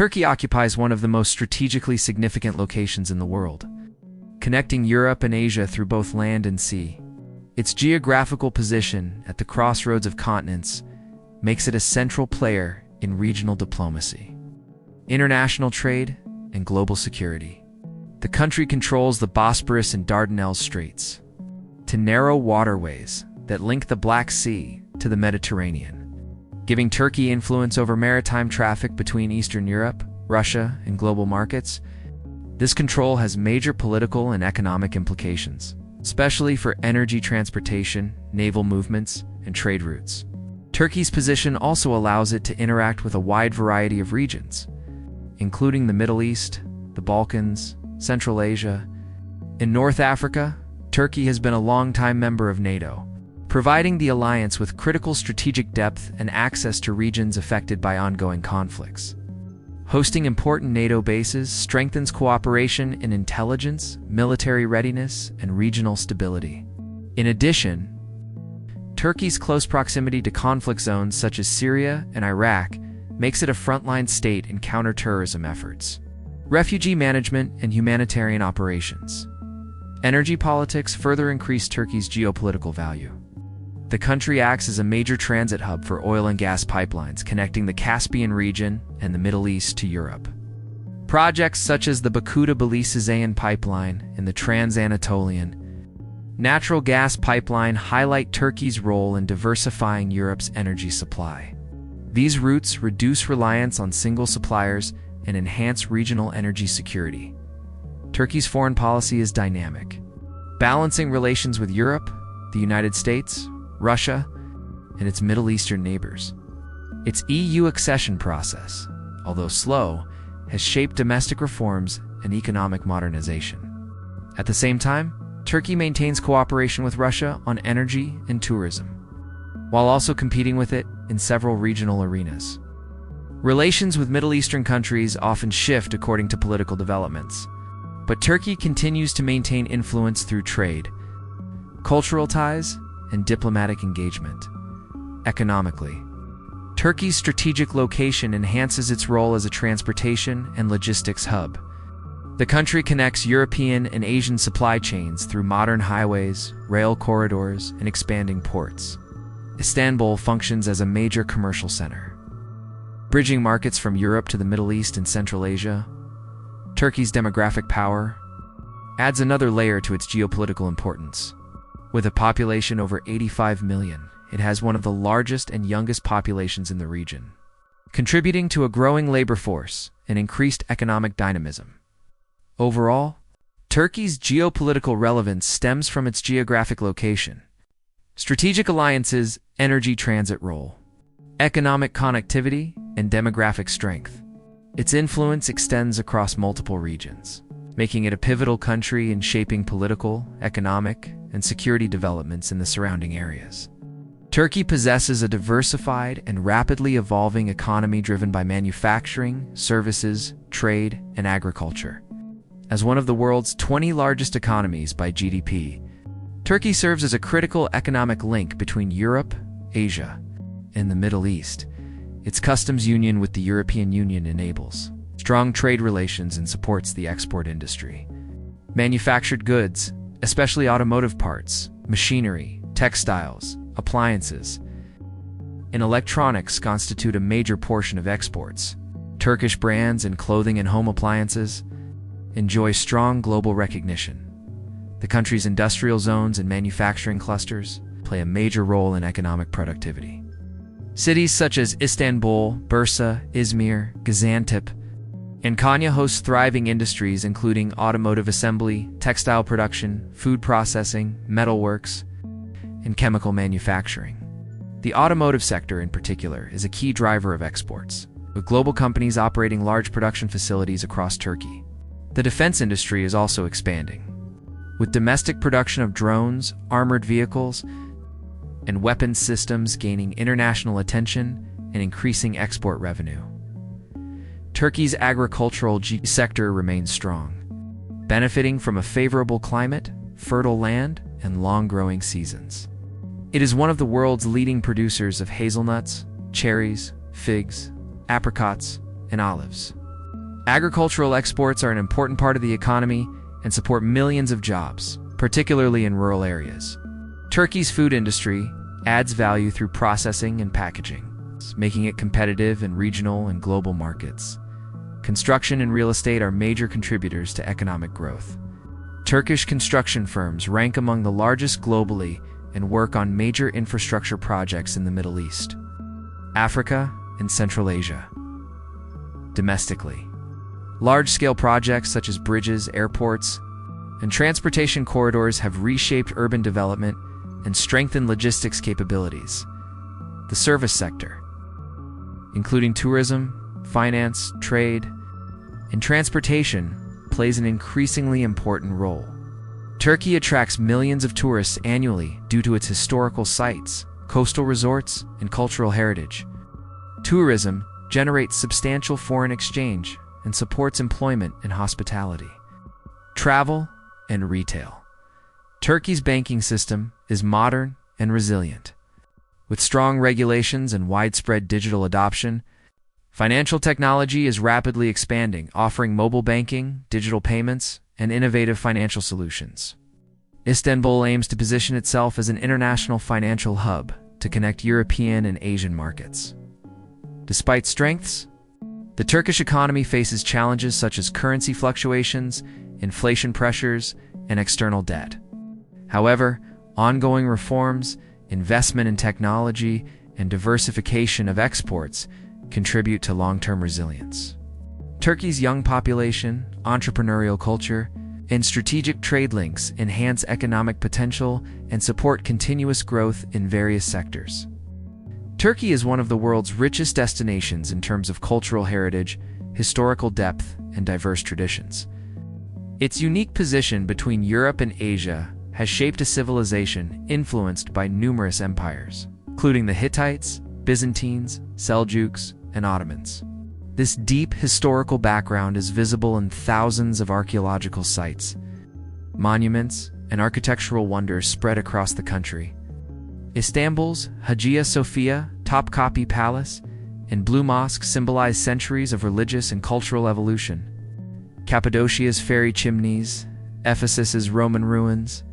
Turkey occupies one of the most strategically significant locations in the world, connecting Europe and Asia through both land and sea. Its geographical position at the crossroads of continents makes it a central player in regional diplomacy, international trade, and global security. The country controls the Bosporus and Dardanelles straits, two narrow waterways that link the Black Sea to the Mediterranean, giving Turkey influence over maritime traffic between Eastern Europe, Russia, and global markets. This control has major political and economic implications, especially for energy transportation, naval movements, and trade routes. Turkey's position also allows it to interact with a wide variety of regions, including the Middle East, the Balkans, Central Asia. In North Africa, Turkey has been a longtime member of NATO, providing the alliance with critical strategic depth and access to regions affected by ongoing conflicts. Hosting important NATO bases strengthens cooperation in intelligence, military readiness, and regional stability. In addition, Turkey's close proximity to conflict zones such as Syria and Iraq makes it a frontline state in counter-terrorism efforts, refugee management, and humanitarian operations. Energy politics further increase Turkey's geopolitical value. The country acts as a major transit hub for oil and gas pipelines connecting the Caspian region and the Middle East to Europe. Projects such as the Baku-Tbilisi-Zayan pipeline and the Trans-Anatolian natural gas pipeline highlight Turkey's role in diversifying Europe's energy supply. These routes reduce reliance on single suppliers and enhance regional energy security. Turkey's foreign policy is dynamic, balancing relations with Europe, the United States, Russia, and its Middle Eastern neighbors. Its EU accession process, although slow, has shaped domestic reforms and economic modernization. At the same time, Turkey maintains cooperation with Russia on energy and tourism, while also competing with it in several regional arenas. Relations with Middle Eastern countries often shift according to political developments, but Turkey continues to maintain influence through trade, cultural ties, and diplomatic engagement. Economically, Turkey's strategic location enhances its role as a transportation and logistics hub. The country connects European and Asian supply chains through modern highways, rail corridors, and expanding ports. Istanbul functions as a major commercial center, bridging markets from Europe to the Middle East and Central Asia. Turkey's demographic power adds another layer to its geopolitical importance. With a population over 85 million, it has one of the largest and youngest populations in the region, contributing to a growing labor force and increased economic dynamism. Overall, Turkey's geopolitical relevance stems from its geographic location, strategic alliances, energy transit role, economic connectivity, and demographic strength. Its influence extends across multiple regions, making it a pivotal country in shaping political, economic, and security developments in the surrounding areas. Turkey possesses a diversified and rapidly evolving economy driven by manufacturing, services, trade, and agriculture. As one of the world's 20 largest economies by GDP, Turkey serves as a critical economic link between Europe, Asia, and the Middle East. Its customs union with the European Union enables strong trade relations and supports the export industry. Manufactured goods, especially automotive parts, machinery, textiles, appliances, and electronics constitute a major portion of exports. Turkish brands in clothing and home appliances enjoy strong global recognition. The country's industrial zones and manufacturing clusters play a major role in economic productivity. Cities such as Istanbul, Bursa, Izmir, Gaziantep, and Konya host thriving industries including automotive assembly, textile production, food processing, metalworks, and chemical manufacturing. The automotive sector in particular is a key driver of exports, with global companies operating large production facilities across Turkey. The defense industry is also expanding, with domestic production of drones, armored vehicles, and weapons systems gaining international attention and increasing export revenue. Turkey's agricultural sector remains strong, benefiting from a favorable climate, fertile land, and long growing seasons. It is one of the world's leading producers of hazelnuts, cherries, figs, apricots, and olives. Agricultural exports are an important part of the economy and support millions of jobs, particularly in rural areas. Turkey's food industry adds value through processing and packaging, making it competitive in regional and global markets. Construction and real estate are major contributors to economic growth. Turkish construction firms rank among the largest globally and work on major infrastructure projects in the Middle East, Africa, and Central Asia. Domestically, large-scale projects such as bridges, airports, and transportation corridors have reshaped urban development and strengthened logistics capabilities. The service sector, including tourism, finance, trade, and transportation, plays an increasingly important role. Turkey attracts millions of tourists annually due to its historical sites, coastal resorts, and cultural heritage. Tourism generates substantial foreign exchange and supports employment and hospitality. Travel and retail. Turkey's banking system is modern and resilient. With strong regulations and widespread digital adoption, financial technology is rapidly expanding, offering mobile banking, digital payments, and innovative financial solutions. Istanbul aims to position itself as an international financial hub to connect European and Asian markets. Despite strengths, the Turkish economy faces challenges such as currency fluctuations, inflation pressures, and external debt. However, ongoing reforms, investment in technology, and diversification of exports contribute to long-term resilience. Turkey's young population, entrepreneurial culture, and strategic trade links enhance economic potential and support continuous growth in various sectors. Turkey is one of the world's richest destinations in terms of cultural heritage, historical depth, and diverse traditions. Its unique position between Europe and Asia has shaped a civilization influenced by numerous empires, including the Hittites, Byzantines, Seljuks, and Ottomans. This deep historical background is visible in thousands of archaeological sites, monuments, and architectural wonders spread across the country. Istanbul's Hagia Sophia, Topkapi Palace, and Blue Mosque symbolize centuries of religious and cultural evolution. Cappadocia's fairy chimneys, Ephesus's Roman ruins,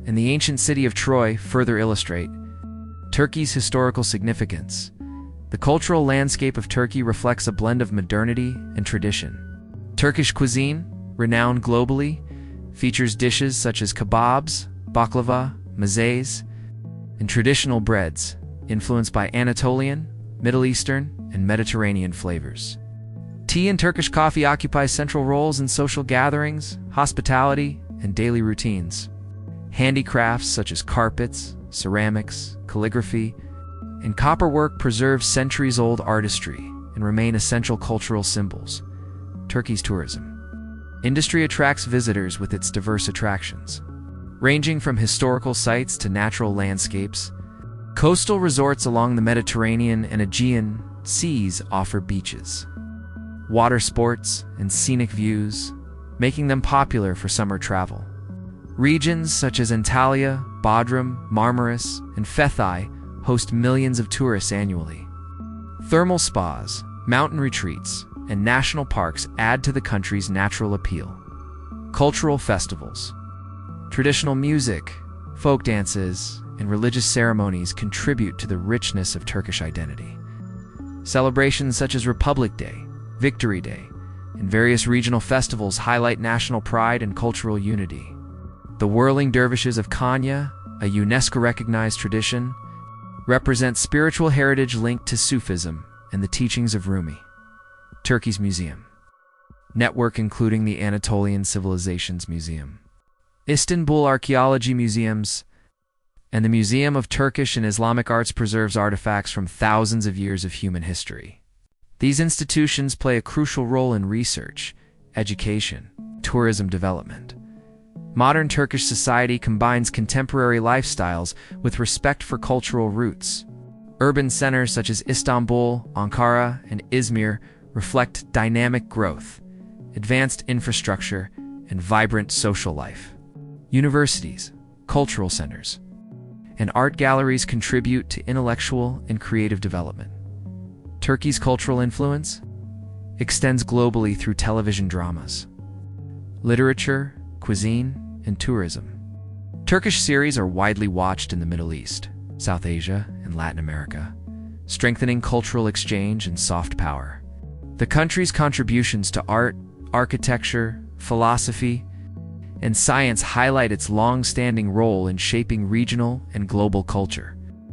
and the ancient city of Troy further illustrate Turkey's historical significance. The cultural landscape of Turkey reflects a blend of modernity and tradition. Turkish cuisine, renowned globally, features dishes such as kebabs, baklava, mezes, and traditional breads, influenced by Anatolian, Middle Eastern, and Mediterranean flavors. Tea and Turkish coffee occupy central roles in social gatherings, hospitality, and daily routines. Handicrafts such as carpets, ceramics, calligraphy, and copperwork preserve centuries-old artistry and remain essential cultural symbols. Turkey's tourism industry attracts visitors with its diverse attractions. Ranging from historical sites to natural landscapes, coastal resorts along the Mediterranean and Aegean seas offer beaches, water sports, and scenic views, making them popular for summer travel. Regions such as Antalya, Bodrum, Marmaris, and Fethiye host millions of tourists annually. Thermal spas, mountain retreats, and national parks add to the country's natural appeal. Cultural festivals, traditional music, folk dances, and religious ceremonies contribute to the richness of Turkish identity. Celebrations such as Republic Day, Victory Day, and various regional festivals highlight national pride and cultural unity. The whirling dervishes of Konya, a UNESCO-recognized tradition, represent spiritual heritage linked to Sufism and the teachings of Rumi. Turkey's museum network including the Anatolian Civilizations Museum, Istanbul Archaeology Museums, and the Museum of Turkish and Islamic Arts preserves artifacts from thousands of years of human history. These institutions play a crucial role in research, education, tourism development. Modern Turkish society combines contemporary lifestyles with respect for cultural roots. Urban centers such as Istanbul, Ankara, and Izmir reflect dynamic growth, advanced infrastructure, and vibrant social life. Universities, cultural centers, and art galleries contribute to intellectual and creative development. Turkey's cultural influence extends globally through television dramas, literature, cuisine, and tourism. Turkish series are widely watched in the Middle East, South Asia, and Latin America, strengthening cultural exchange and soft power. The country's contributions to art, architecture, philosophy, and science highlight its long-standing role in shaping regional and global culture.